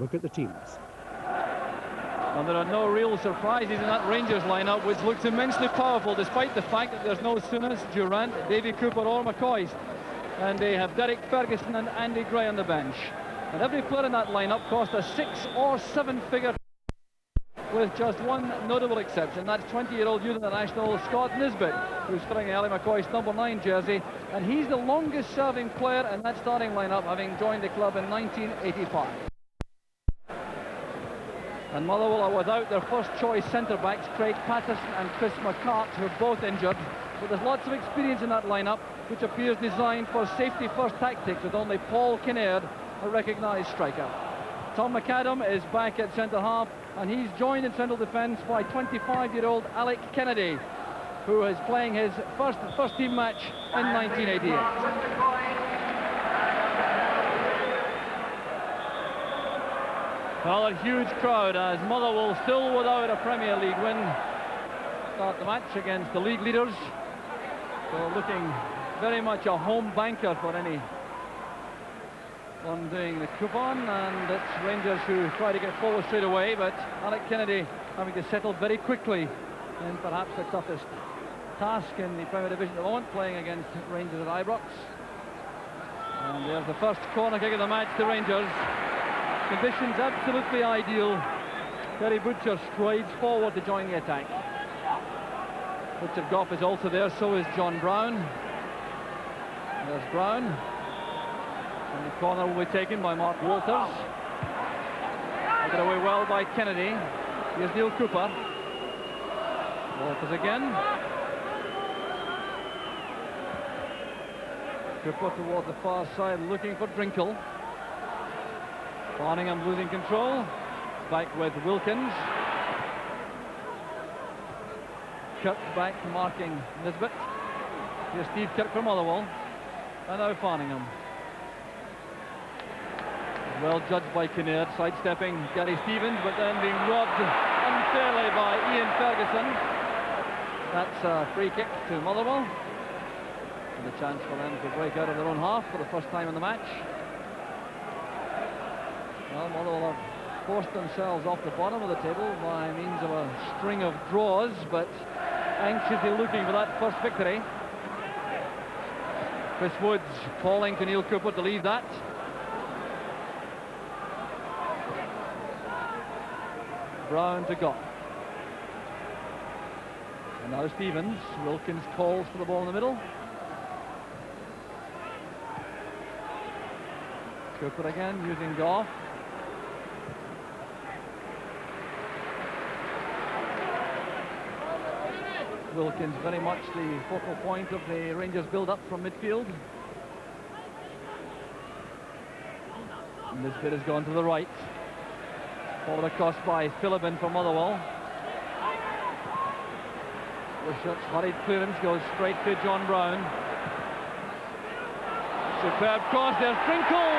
Look at the teams. And there are no real surprises in that Rangers lineup, which looks immensely powerful, despite the fact that there's no Souness, Durant, Davy Cooper or McCoist. And they have Derek Ferguson and Andy Gray on the bench. And every player in that lineup cost a 6 or 7 figure, with just one notable exception. That's 20-year-old youth international Scott Nisbet, who's wearing Ally McCoist's number 9 jersey, and he's the longest serving player in that starting lineup, having joined the club in 1985. And Motherwell are without their first choice centre-backs, Craig Patterson and Chris McCart, who are both injured. But there's lots of experience in that lineup, which appears designed for safety-first tactics, with only Paul Kinnaird, a recognised striker. Tom McAdam is back at centre-half, and he's joined in central defence by 25-year-old Alec Kennedy, who is playing his first team match in 1988. Another huge crowd as Motherwell, still without a Premier League win, start the match against the league leaders. So looking very much a home banker for any one doing the coupon, and it's Rangers who try to get forward straight away, but Alec Kennedy having to settle very quickly in perhaps the toughest task in the Premier Division at the moment, playing against Rangers at Ibrox. And there's the first corner kick of the match to Rangers. Conditions absolutely ideal. Terry Butcher strides forward to join the attack. Richard Goff is also there, so is John Brown. There's Brown. And the corner will be taken by Mark Walters. Taken away well by Kennedy. Here's Neil Cooper. Walters again. Cooper towards the far side, looking for Drinkle. Farningham losing control. Back with Wilkins. Kirk back marking Nisbet. Here's Steve Kirk from Motherwell. And now Farningham. Well judged by Kinnaird, sidestepping Gary Stevens, but then being robbed unfairly by Ian Ferguson. That's a free kick to Motherwell. And a chance for them to break out of their own half for the first time in the match. Well, Motherwell have forced themselves off the bottom of the table by means of a string of draws, but anxiously looking for that first victory. Chris Woods calling to Neil Cooper to leave that. Brown to Goff. And now Stevens. Wilkins calls for the ball in the middle. Cooper again using Goff. Wilkins very much the focal point of the Rangers build-up from midfield. And this bit has gone to the right. Followed across by Philibin from Motherwell. Wishart's hurried clearance goes straight to John Brown. Superb cross, there's Drinkle!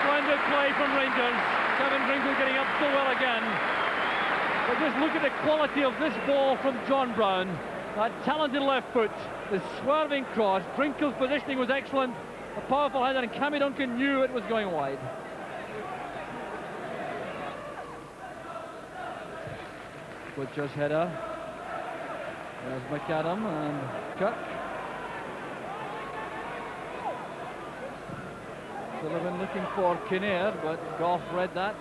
Splendid play from Rangers. Kevin Drinkle getting up so well again. But just look at the quality of this ball from John Brown. That talented left foot, the swerving cross. Drinkle's positioning was excellent. A powerful header, and Cammy Duncan knew it was going wide. Butcher's header. There's McAdam and Kirk. Sullivan looking for Kinnaird, but Goff read that.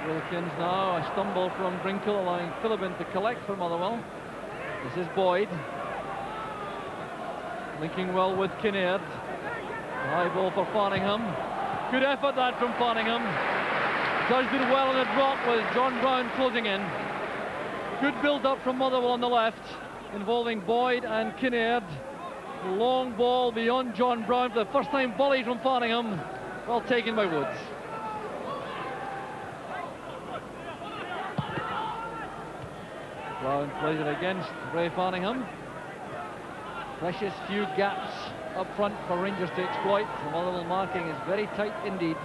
Wilkins now, a stumble from Drinkle, allowing Philibin to collect for Motherwell. This is Boyd. Linking well with Kinnaird. High ball for Farningham. Good effort that from Farningham. Judged it well in the drop with John Brown closing in. Good build-up from Motherwell on the left, involving Boyd and Kinnaird. Long ball beyond John Brown for the first time volley from Farningham. Well taken by Woods. Brown plays it against Ray Farningham. Precious few gaps up front for Rangers to exploit. The Motherwell marking is very tight indeed.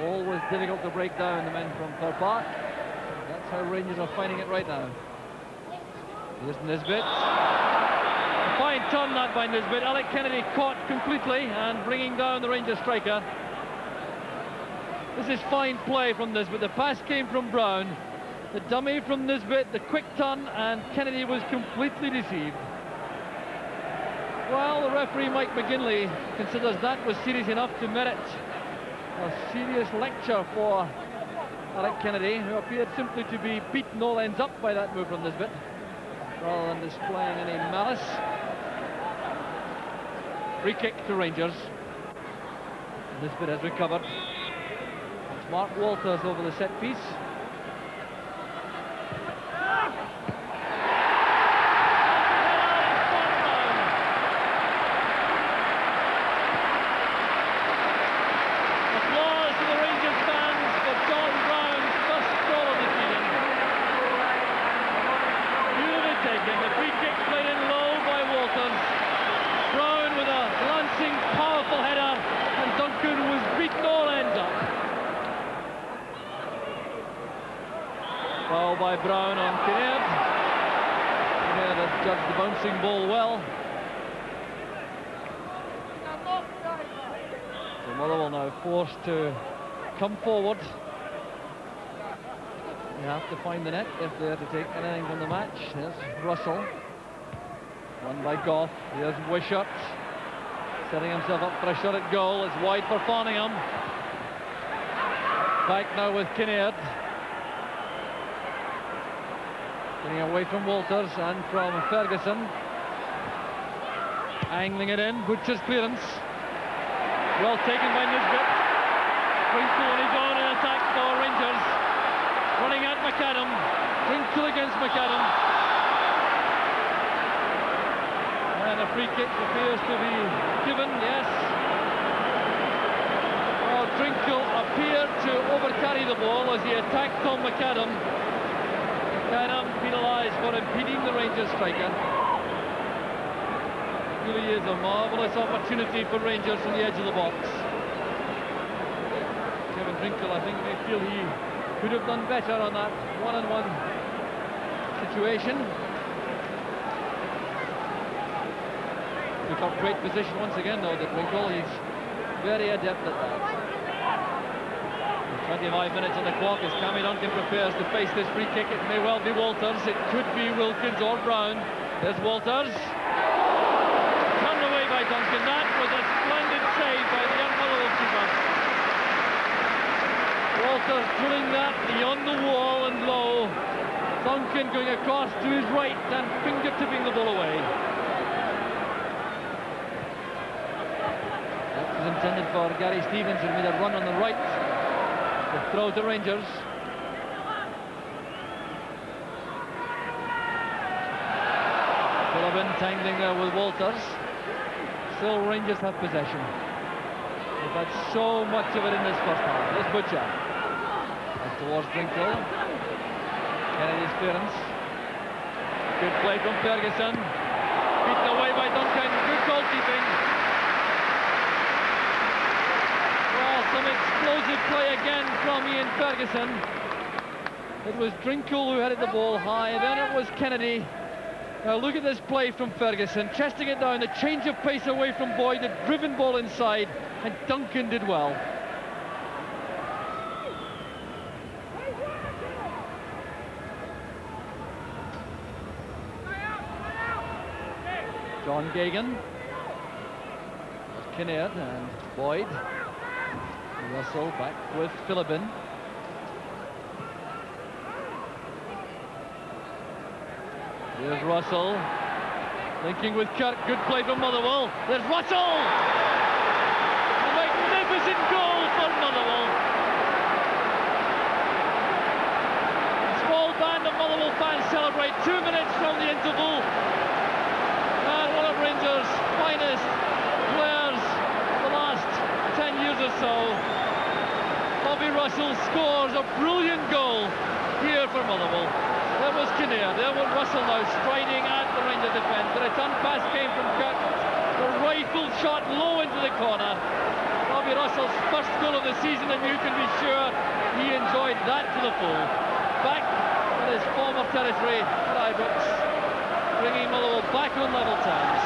Always difficult to break down the men from Fir Park. That's how Rangers are finding it right now. Here's Nisbet. Fine turn that by Nisbet. Alec Kennedy caught completely and bringing down the Rangers striker. This is fine play from Nisbet. The pass came from Brown. The dummy from Nisbet, the quick turn, and Kennedy was completely deceived. Well, the referee Mike McGinley considers that was serious enough to merit a serious lecture for Alec Kennedy, who appeared simply to be beaten all ends up by that move from Nisbet, rather than displaying any malice. Free kick to Rangers. Nisbet has recovered. It's Mark Walters over the set piece. By Brown on Kinnaird. Kinnaird has judged the bouncing ball well. So Motherwell now forced to come forward. They have to find the net if they are to take anything from the match. There's Russell. Won by Goff. Here's Wishart. Setting himself up for a shot at goal. It's wide for Farningham. Back now with Kinnaird. Getting away from Walters and from Ferguson. Angling it in. Butcher's clearance. Well taken by Nisbet. Trinkle on his own in attack for Rangers. Running at McAdam. Trinkle against McAdam. And a free kick appears to be given, yes. Well, Trinkle appeared to overcarry the ball as he attacked Tom McAdam. McAdam penalised for impeding the Rangers striker. It really is a marvellous opportunity for Rangers from the edge of the box. Kevin Trinkle, I think, may feel he could have done better on that one-on-one situation. Took up great position once again, though, the Trinkle. He's very adept at that. 25 minutes on the clock as Cammy Duncan prepares to face this free kick. It may well be Walters, it could be Wilkins or Brown. There's Walters. Turned away by Duncan. That was a splendid save by the young Motherwell keeper. Walters drilling that beyond the wall and low. Duncan going across to his right and finger-tipping the ball away. That was intended for Gary Stevens, who made a run on the right. The throw to Rangers. Phillips tangling there with Walters. Still Rangers have possession. They've had so much of it in this first half. There's Butcher. That's towards Trinkle. Kennedy's clearance. Good play from Ferguson. Beaten away by Duncan. Good goalkeeping. Some explosive play again from Ian Ferguson. It was Trinkle who headed the ball high, then it was Kennedy. Now look at this play from Ferguson, chesting it down, the change of pace away from Boyd, the driven ball inside, and Duncan did well. John Gagan. Kinnaird and Boyd. Russell back with Phillips. Here's Russell linking with Kirk. Good play from Motherwell. There's Russell. A magnificent goal for Motherwell. Small band of Motherwell fans celebrate 2 minutes from the interval. And one of Rangers' finest players the last 10 years or so. Bobby Russell scores a brilliant goal here for Motherwell. There was Kinnaird, there was Russell now striding at the Rangers defence. The return pass came from Kirk. The rifled shot low into the corner. Bobby Russell's first goal of the season, and you can be sure he enjoyed that to the full. Back in his former territory at Ibrox. bringing Motherwell back on level terms.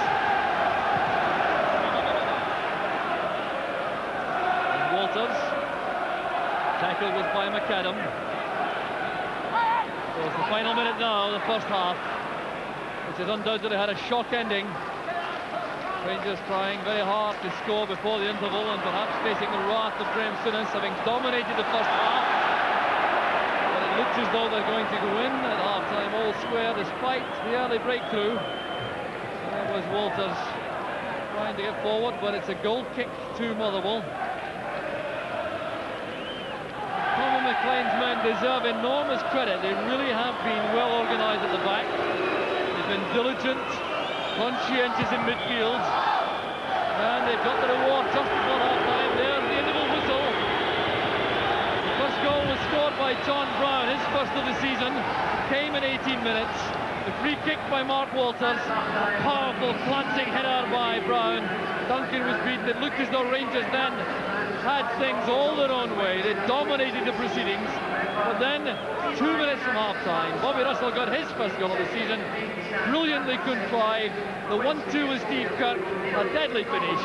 And Walters. Tackle was by McAdam. So it's the final minute now, the first half, which has undoubtedly had a shock ending. Rangers trying very hard to score before the interval and perhaps facing the wrath of Graham Souness, having dominated the first half. But it looks as though they're going to go in at half-time all square despite the early breakthrough. There was Walters trying to get forward, but it's a goal kick to Motherwell. McLean's men deserve enormous credit. They really have been well organised at the back. They've been diligent, conscientious in midfield, and they've got the reward just before half-time. There's the interval whistle. The first goal was scored by John Brown, his first of the season, came in 18 minutes. The free kick by Mark Walters, powerful glancing header by Brown. Duncan was beaten. It looked as though Rangers then had things all their own way. They dominated the proceedings, but then 2 minutes from half-time, Bobby Russell got his first goal of the season, brilliantly contrived. The 1-2 with Steve Kirk, a deadly finish.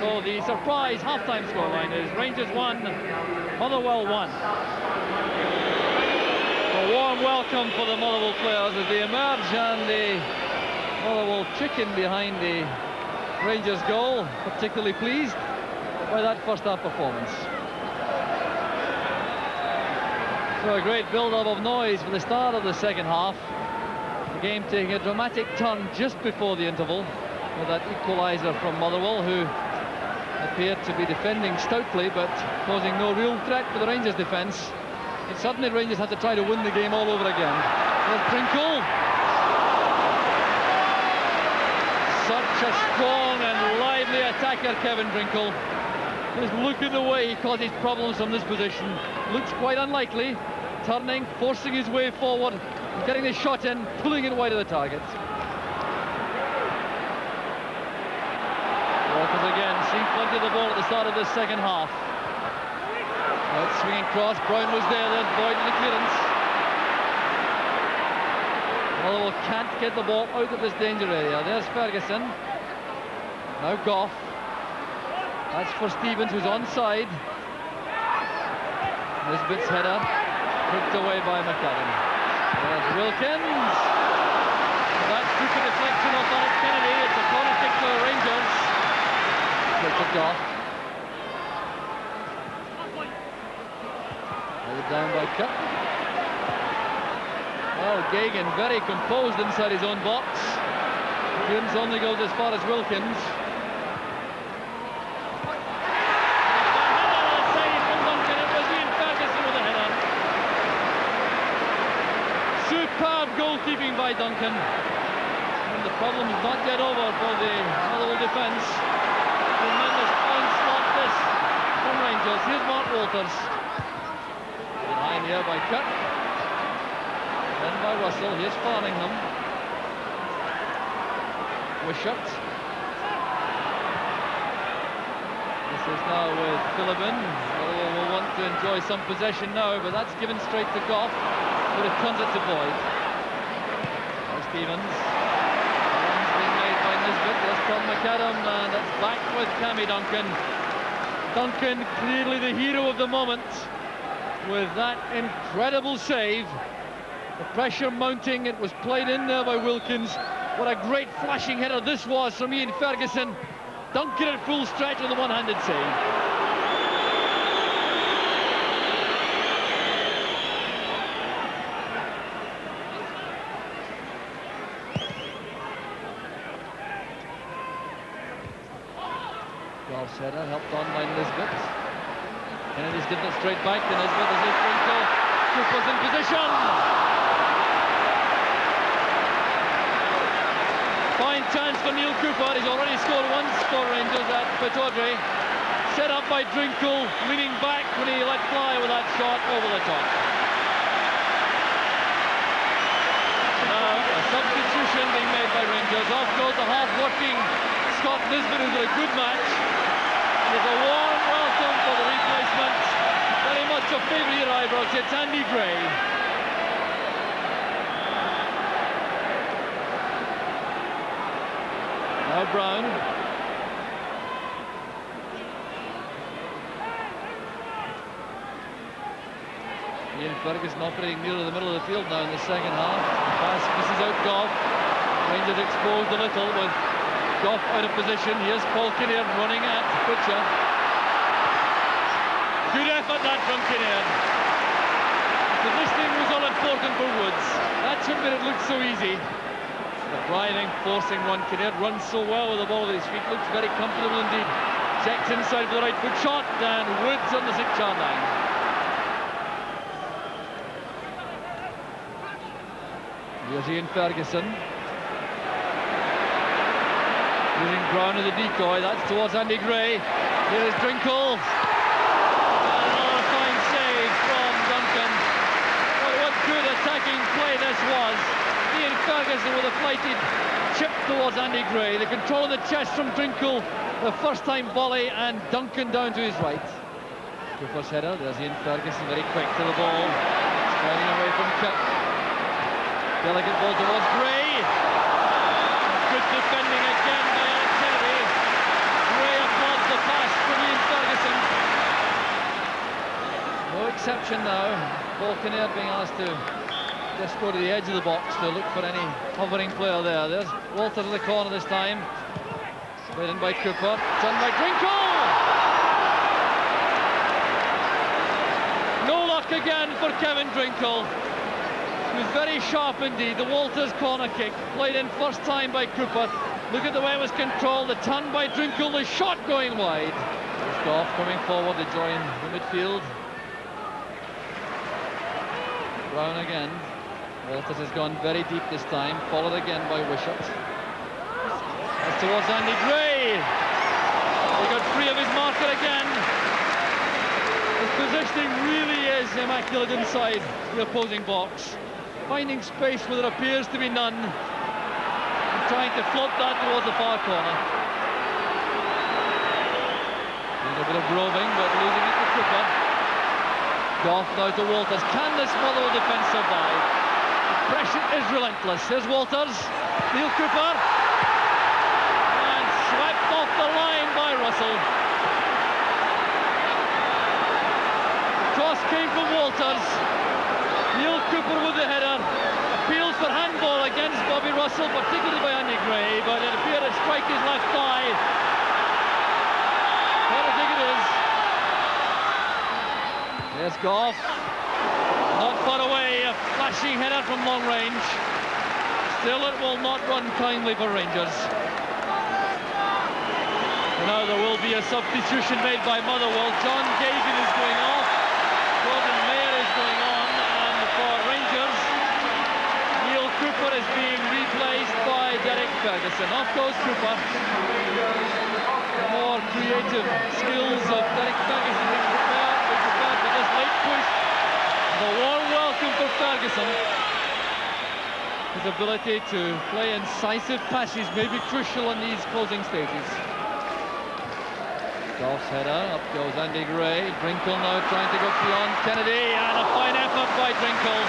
So the surprise half-time scoreline is Rangers 1, Motherwell 1. A warm welcome for the Motherwell players as they emerge, and the Motherwell chicken behind the Rangers goal, particularly pleased by that first half performance. So a great build-up of noise for the start of the second half. The game taking a dramatic turn just before the interval with that equaliser from Motherwell, who appeared to be defending stoutly but posing no real threat for the Rangers defence. And suddenly Rangers had to try to win the game all over again. There's Drinkle. Such a strong and lively attacker, Kevin Drinkle. Just look at the way he causes problems from this position. Looks quite unlikely. Turning, forcing his way forward, getting the shot in, pulling it wide of the target. Walters again, seen plenty of the ball at the start of this second half. Right, swinging cross, Brown was there, then Boyd in the clearance. Motherwell can't get the ball out of this danger area. There's Ferguson. Now Goff. That's for Stevens, who's onside. Nisbet's header, hooked away by McAdam. There's Wilkins. That took a deflection off Alex Kennedy. It's a corner kick for the Rangers. It's Goff. Held down by Cup. Well, Gagan very composed inside his own box. Clearance only goes as far as Wilkins. Superb goalkeeping by Duncan. And the problem is not yet over for the Motherwell defence. Tremendous onslaught this from Rangers. Here's Mark Walters. Behind here by Cook. Then by Russell. Here's Farningham. Wishart. This is now with Philibin. Motherwell will want to enjoy some possession now, but that's given straight to Goff. But it comes it to Boyd. Now Stevens. The run's being made by Nisbet. That's from McAdam, and it's back with Cammy Duncan. Duncan, clearly the hero of the moment, with that incredible save. The pressure mounting, it was played in there by Wilkins. What a great flashing header this was from Ian Ferguson. Duncan at full stretch with a one-handed save. Header helped on by Nisbet. Kennedy's given it straight back to Nisbet as his Drinkle. Cooper's in position. Fine chance for Neil Cooper. He's already scored once for Rangers at Pittodrie. Set up by Drinkle, leaning back when he let fly with that shot over the top. Now a substitution being made by Rangers. Off goes the half-working Scott Nisbet, who's got a good match. There's a warm welcome for the replacement. Very much a favourite here, Ibrox. It's Andy Gray. Now Brown. Ian Ferguson operating nearer the middle of the field now in the second half. Pass misses out Goff. Rangers exposed a little with Goff out of position. Here's Paul Kinnaird running at Butcher. Good effort that from Kinnaird. The positioning was all important for Woods. That's what made it look so easy. The driving, forcing run. Kinnaird runs so well with the ball at his feet. Looks very comfortable indeed. Checks inside for the right foot shot, and Woods on the 6-yard line. Here's Ian Ferguson. Using Brown as a decoy. That's towards Andy Gray. Here is Drinkle. And another fine save from Duncan. Well, what good attacking play this was. Ian Ferguson with a flighted chip towards Andy Gray. The control of the chest from Drinkle. The first time volley, and Duncan down to his right. Cooper's header. There's Ian Ferguson, very quick to the ball. Striding away from Kip. Delicate ball towards Gray. Good defending again by Alex Kennedy. Gray applauds the pass from Ian Ferguson. No exception now. Paul Kinnaird being asked to just go to the edge of the box to look for any hovering player there. There's Walter in the corner this time. Played in by Cooper. Done by Drinkle. No luck again for Kevin Drinkle. It was very sharp indeed. The Walters corner kick played in first time by Cooper. Look at the way it was controlled. The turn by Drinkle, the shot going wide. There's Goff coming forward to join the midfield. Brown again. Walters has gone very deep this time, followed again by Wishart. That's towards Andy Gray. He got free of his marker again. His positioning really is immaculate inside the opposing box. Finding space where there appears to be none, and trying to float that towards the far corner. Doing a bit of roving, but losing it to Cooper. Goff now to Walters. Can this Motherwell defence survive? The pressure is relentless. Here's Walters. Neil Cooper. And swept off the line by Russell. The cross came from Walters. Neil Cooper with the header. Appeals for handball against Bobby Russell, particularly by Andy Gray, but it appeared to strike his left thigh. What I think it is. There's Goff. Not far away, a flashing header from long range. Still it will not run kindly for Rangers. And now there will be a substitution made by Motherwell. John Gagan is going off. Gordon Mayer is going on. For Rangers, Neil Cooper is being replaced by Derek Ferguson. Off goes Cooper. The more creative skills of Derek Ferguson being prepared for this late push. The warm welcome for Ferguson. His ability to play incisive passes may be crucial in these closing stages. Goff's header, up goes Andy Gray. Drinkle now trying to go beyond Kennedy, and a fine effort by Drinkle.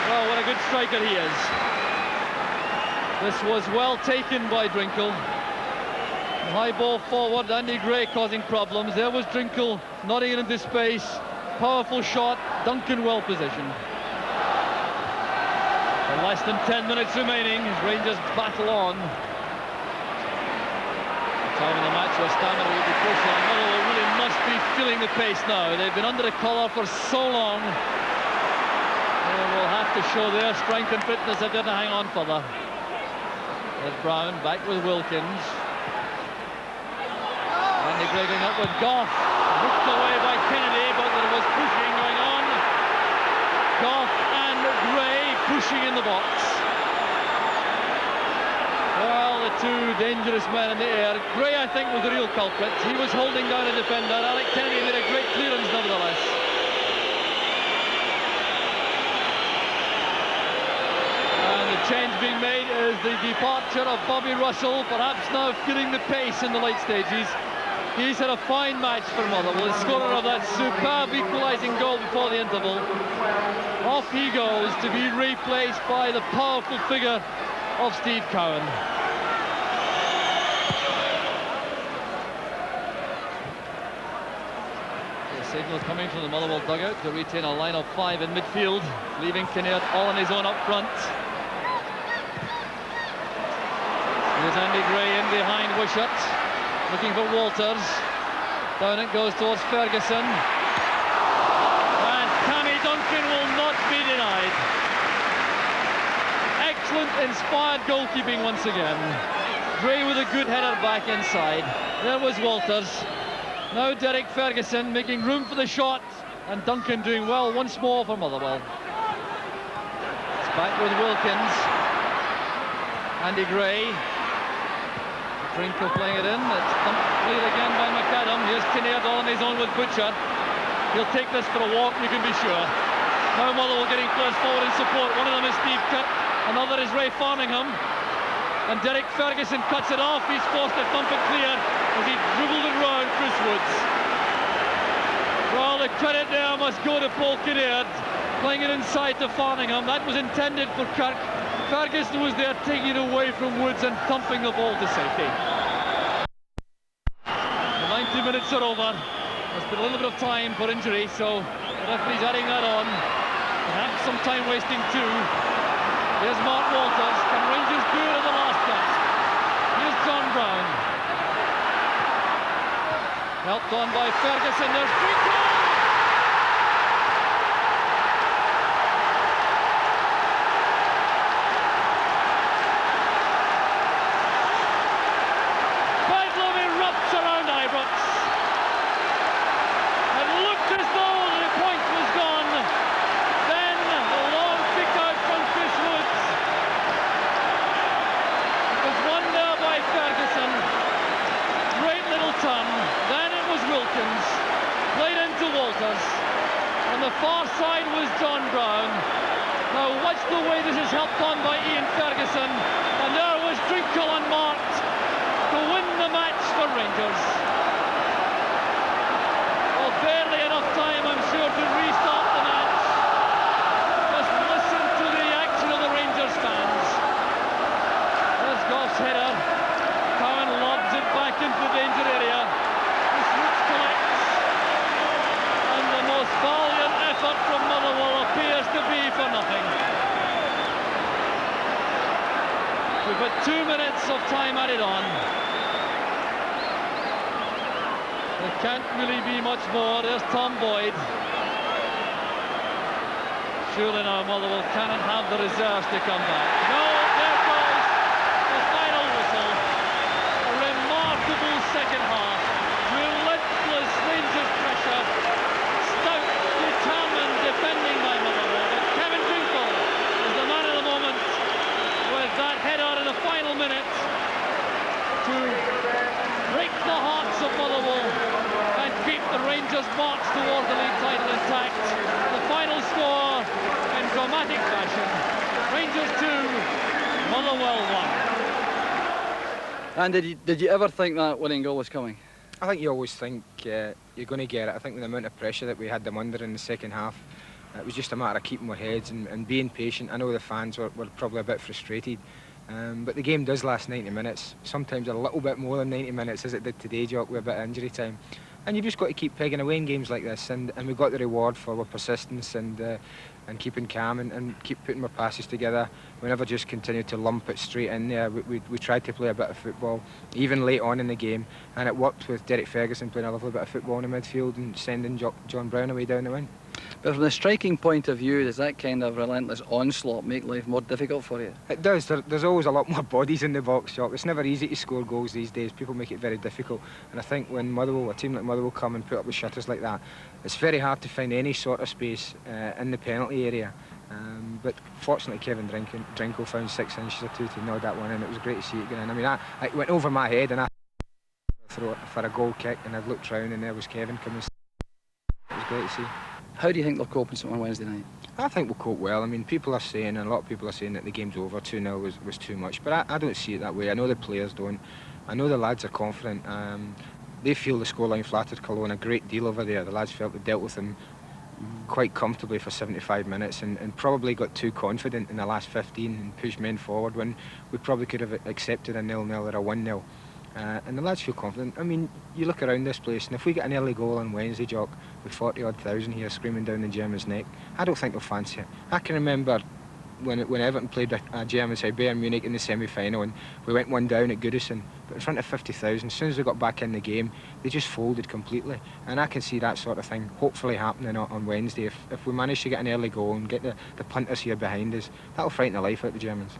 Well, what a good striker he is. This was well taken by Drinkle. The high ball forward, Andy Gray causing problems. There was Drinkle nodding it into space. Powerful shot, Duncan well positioned. And less than 10 minutes remaining as Rangers battle on. Time in the match where stamina will be crucial. Motherwell really must be feeling the pace now. They've been under the collar for so long. They will have to show their strength and fitness if they're to hang on further. There's Brown back with Wilkins. Andy Gray going up with Goff. Hooked away by Kennedy, but there was pushing going on. Goff and Gray pushing in the box. Well, the two dangerous men in the air. Gray, I think, was the real culprit. He was holding down a defender. Alec Kennedy made a great clearance, nevertheless. And the change being made is the departure of Bobby Russell, perhaps now feeling the pace in the late stages. He's had a fine match for Motherwell, the scorer of that superb equalising goal before the interval. Off he goes to be replaced by the powerful figure of Steve Cowan. The signal coming from the Motherwell dugout to retain a line of 5 in midfield, leaving Kinnaird all on his own up front. Here's Andy Gray in behind Wishart, looking for Walters. Down it goes towards Ferguson. And Tammy Duncan will not be denied. Excellent, inspired goalkeeping once again. Gray with a good header back inside. There was Walters. Now Derek Ferguson making room for the shot. And Duncan doing well once more for Motherwell. It's back with Wilkins. Andy Gray. Drinkle playing it in. It's thumped clear again by McAdam. Here's Kinnaird all on his own with Butcher. He'll take this for a walk, you can be sure. Now Motherwell getting players forward in support. One of them is Steve Cook. Another is Ray Farmingham. And Derek Ferguson cuts it off. He's forced to thump it clear as he dribbled it round Chris Woods. Well, the credit there must go to Paul Kinnaird, playing it inside to Farmingham. That was intended for Kirk. Ferguson was there taking it away from Woods and thumping the ball to safety. The 90 minutes are over. There's been a little bit of time for injury, so the referee's adding that on. Perhaps some time wasting too. Here's Mark Walters. Can Rangers do it at the last gasp? Here's John Brown. Helped on by Ferguson. There's Drinkle! On the far side was John Brown. Now watch the way this is helped on by Ian Ferguson. And there was Drinkle unmarked to win the match for Rangers. Well, barely enough time, I'm sure, to restart the match. Just listen to the action of the Rangers fans. There's Goff's header. Cowan lobs it back into the danger area. This Woods collects. And the most valiant effort from Motherwell appears to be for nothing. We've got 2 minutes of time added on. There can't really be much more. There's Tom Boyd. Surely now Motherwell cannot have the reserves to come back. No, there goes the final whistle. A remarkable second half. Relentless Rangers pressure. Stout, determined defending by Motherwell. But Kevin Drinkle is the man of the moment with that header in the final minute to break the hearts of Motherwell and keep the Rangers' march towards the league title intact. The final score in dramatic fashion. Rangers 2, Motherwell 1. And did you ever think that winning goal was coming? I think you always think you're going to get it. I think with the amount of pressure that we had them under in the second half, it was just a matter of keeping our heads and being patient. I know the fans were probably a bit frustrated, but the game does last 90 minutes, sometimes a little bit more than 90 minutes as it did today, Jock, with a bit of injury time. And you've just got to keep pegging away in games like this, and we got the reward for our persistence and keeping calm and keep putting our passes together. We never just continued to lump it straight in there. We tried to play a bit of football, even late on in the game, and it worked with Derek Ferguson playing a lovely bit of football in the midfield and sending John Brown away down the wing. But from the striking point of view, does that kind of relentless onslaught make life more difficult for you? It does. There's always a lot more bodies in the box, Jock. It's never easy to score goals these days. People make it very difficult. And I think when a team like Motherwell come and put up the shutters like that, it's very hard to find any sort of space in the penalty area. But fortunately, Kevin Drinkle found 6 inches or 2 to nod that one in. It was great to see it go in. I mean, it went over my head and I threw it for a goal kick, and I looked round and there was Kevin coming. It was great to see. How do you think they'll cope on Wednesday night? I think we'll cope well. I mean, people are saying, and a lot of people are saying, that the game's over, 2-0 was too much. But I don't see it that way. I know the players don't. I know the lads are confident. They feel the scoreline flattered Cologne a great deal over there. The lads felt they dealt with them quite comfortably for 75 minutes and probably got too confident in the last 15 and pushed men forward when we probably could have accepted a 0-0 or a 1-0. And the lads feel confident. I mean, you look around this place, and if we get an early goal on Wednesday, Jock, with 40-odd thousand here screaming down the Germans' neck, I don't think they'll fancy it. I can remember when Everton played a German side, Bayern Munich, in the semi-final, and we went 1 down at Goodison, but in front of 50,000, as soon as they got back in the game, they just folded completely. And I can see that sort of thing hopefully happening on Wednesday. If we manage to get an early goal and get the punters here behind us, that'll frighten the life out of the Germans.